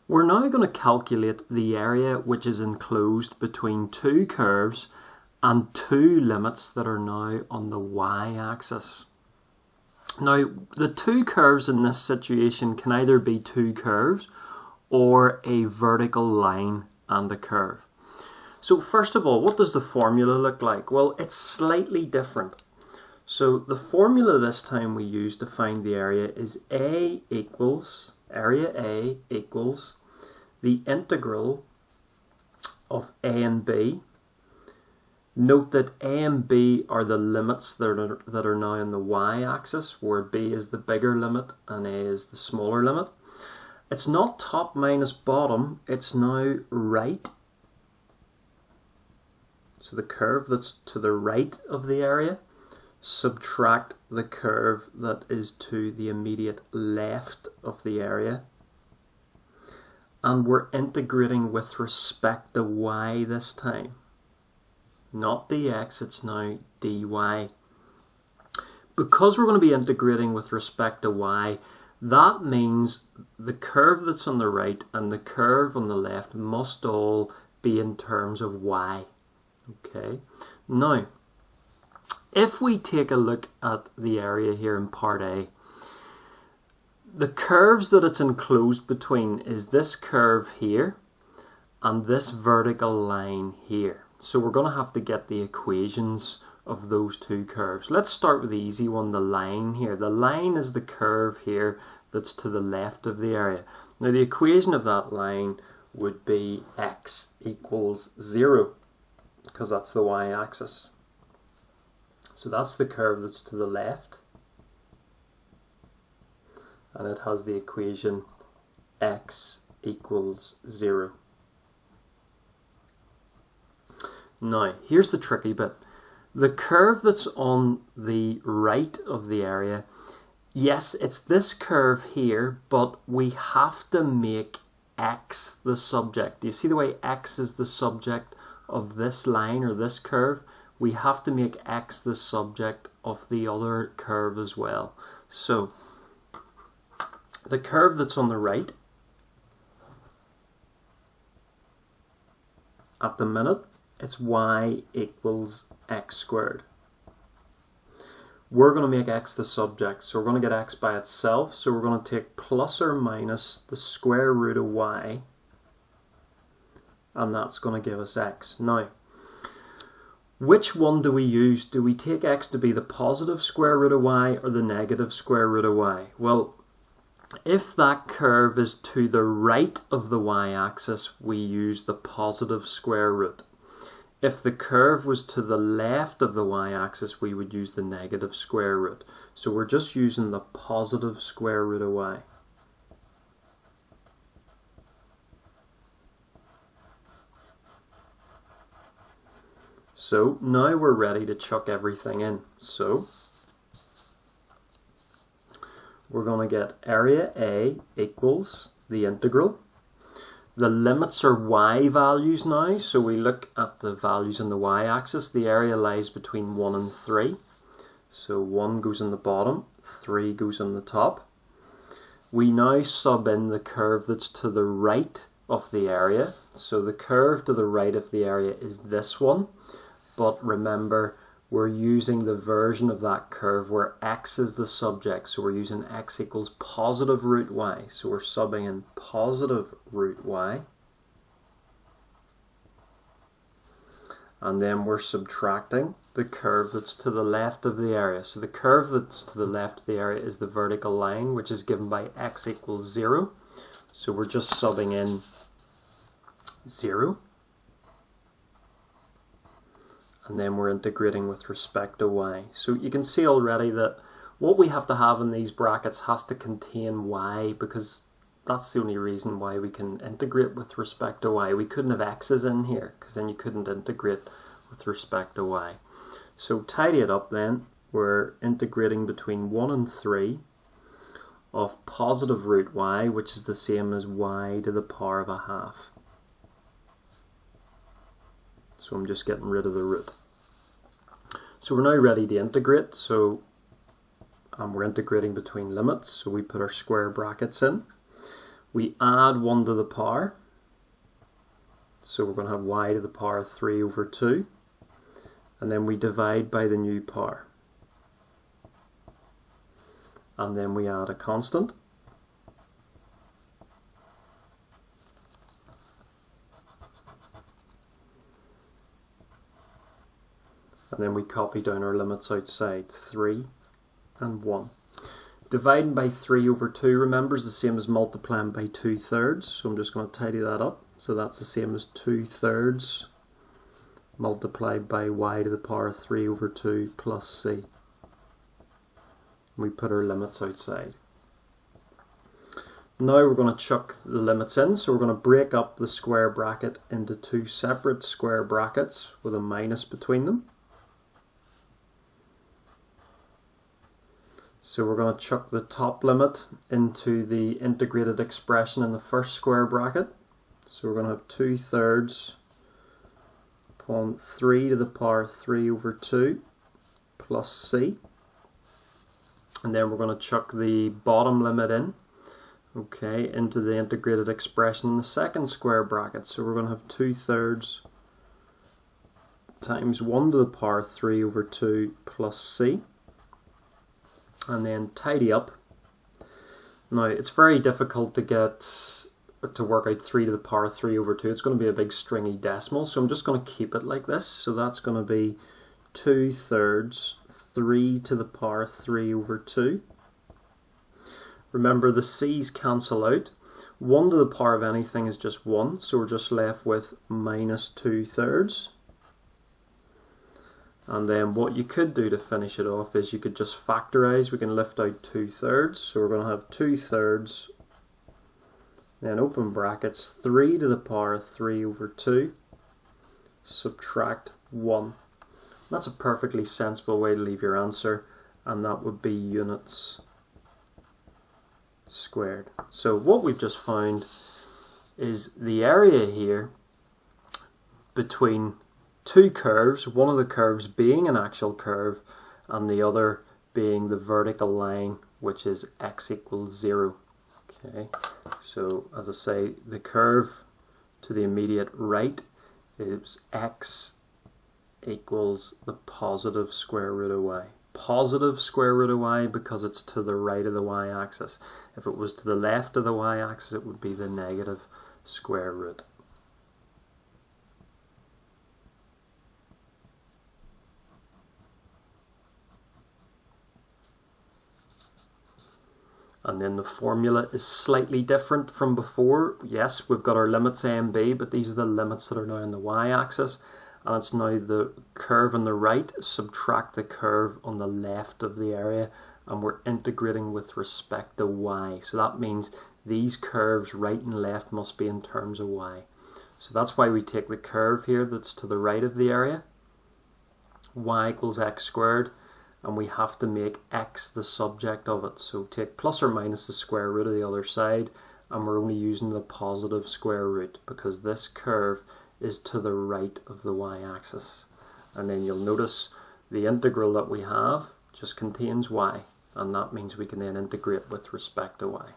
We're now going to calculate the area which is enclosed between two curves and two limits that are now on the y-axis. Now, the two curves in this situation can either be two curves or a vertical line and a curve. So first of all, what does the formula look like? Well, it's slightly different. So the formula this time we use to find the area is area A equals the integral of A and B. Note that A and B are the limits that are now on the y-axis, where B is the bigger limit and A is the smaller limit. It's not top minus bottom, it's now right. So the curve that's to the right of the area, subtract the curve that is to the immediate left of the area. And we're integrating with respect to y this time. Not dx, it's now dy. Because we're going to be integrating with respect to y, that means the curve that's on the right and the curve on the left must all be in terms of y. Okay. Now, if we take a look at the area here in part A, the curves that it's enclosed between is this curve here and this vertical line here. So we're going to have to get the equations of those two curves. Let's start with the easy one, the line here. The line is the curve here that's to the left of the area. Now the equation of that line would be x equals 0, because that's the y-axis. So that's the curve that's to the left. And it has the equation x equals 0. Now, here's the tricky bit. The curve that's on the right of the area, yes, it's this curve here, but we have to make x the subject. Do you see the way x is the subject of this line or this curve? We have to make x the subject of the other curve as well. So, the curve that's on the right, at the minute, it's y equals x squared. We're going to make x the subject, so we're going to get x by itself, so we're going to take plus or minus the square root of y, and that's going to give us x. Now, which one do we use? Do we take x to be the positive square root of y or the negative square root of y? Well, if that curve is to the right of the y-axis, we use the positive square root. If the curve was to the left of the y-axis, we would use the negative square root. So we're just using the positive square root of y. So now we're ready to chuck everything in. So we're going to get area A equals the integral. The limits are y values now, so we look at the values on the y-axis. The area lies between 1 and 3. So 1 goes on the bottom, 3 goes on the top. We now sub in the curve that's to the right of the area. So the curve to the right of the area is this one. But remember, we're using the version of that curve where x is the subject, so we're using x equals positive root y. So we're subbing in positive root y. And then we're subtracting the curve that's to the left of the area. So the curve that's to the left of the area is the vertical line, which is given by x equals 0. So we're just subbing in 0. And then we're integrating with respect to y. So you can see already that what we have to have in these brackets has to contain y, because that's the only reason why we can integrate with respect to y. We couldn't have x's in here, because then you couldn't integrate with respect to y. So tidy it up then. We're integrating between 1 and 3 of positive root y, which is the same as y to the power of a half. So I'm just getting rid of the root. So we're now ready to integrate. So we're integrating between limits. So we put our square brackets in. we add 1 to the power. So we're going to have y to the power 3 over 2. And then we divide by the new power. And then we add a constant. And then we copy down our limits outside, 3 and 1. Dividing by 3 over 2, remember, is the same as multiplying by 2/3. So I'm just going to tidy that up. So that's the same as 2/3 multiplied by y to the power 3 over 2 plus c. We put our limits outside. Now we're going to chuck the limits in. So we're going to break up the square bracket into 2 separate square brackets with a minus between them. So we're going to chuck the top limit into the integrated expression in the first square bracket. So we're going to have 2/3 upon 3 to the power 3 over 2 plus c. And then we're going to chuck the bottom limit in, okay, into the integrated expression in the second square bracket. So we're going to have 2/3 times 1 to the power 3 over 2 plus c. And then tidy up. Now it's very difficult to work out 3 to the power 3 over 2. It's going to be a big stringy decimal, so I'm just going to keep it like this. So that's going to be 2/3 3 to the power 3 over 2. Remember, the c's cancel out. 1 to the power of anything is just 1, so we're just left with minus 2/3. And then what you could do to finish it off is you could just factorize. We can lift out 2/3. So we're going to have 2/3, then open brackets, 3 to the power 3 over 2, subtract 1. That's a perfectly sensible way to leave your answer, and that would be units squared. So what we've just found is the area here between two curves, one of the curves being an actual curve and the other being the vertical line, which is x equals 0. Okay, so as I say, the curve to the immediate right is x equals the positive square root of y. Positive square root of y because it's to the right of the y-axis. If it was to the left of the y-axis, it would be the negative square root. And then the formula is slightly different from before. Yes, we've got our limits a and b, but these are the limits that are now on the y-axis. And it's now the curve on the right, subtract the curve on the left of the area, and we're integrating with respect to y. So that means these curves right and left must be in terms of y. So that's why we take the curve here that's to the right of the area, y equals x squared, and we have to make x the subject of it. So take plus or minus the square root of the other side, and we're only using the positive square root because this curve is to the right of the y-axis. And then you'll notice the integral that we have just contains y, and that means we can then integrate with respect to y.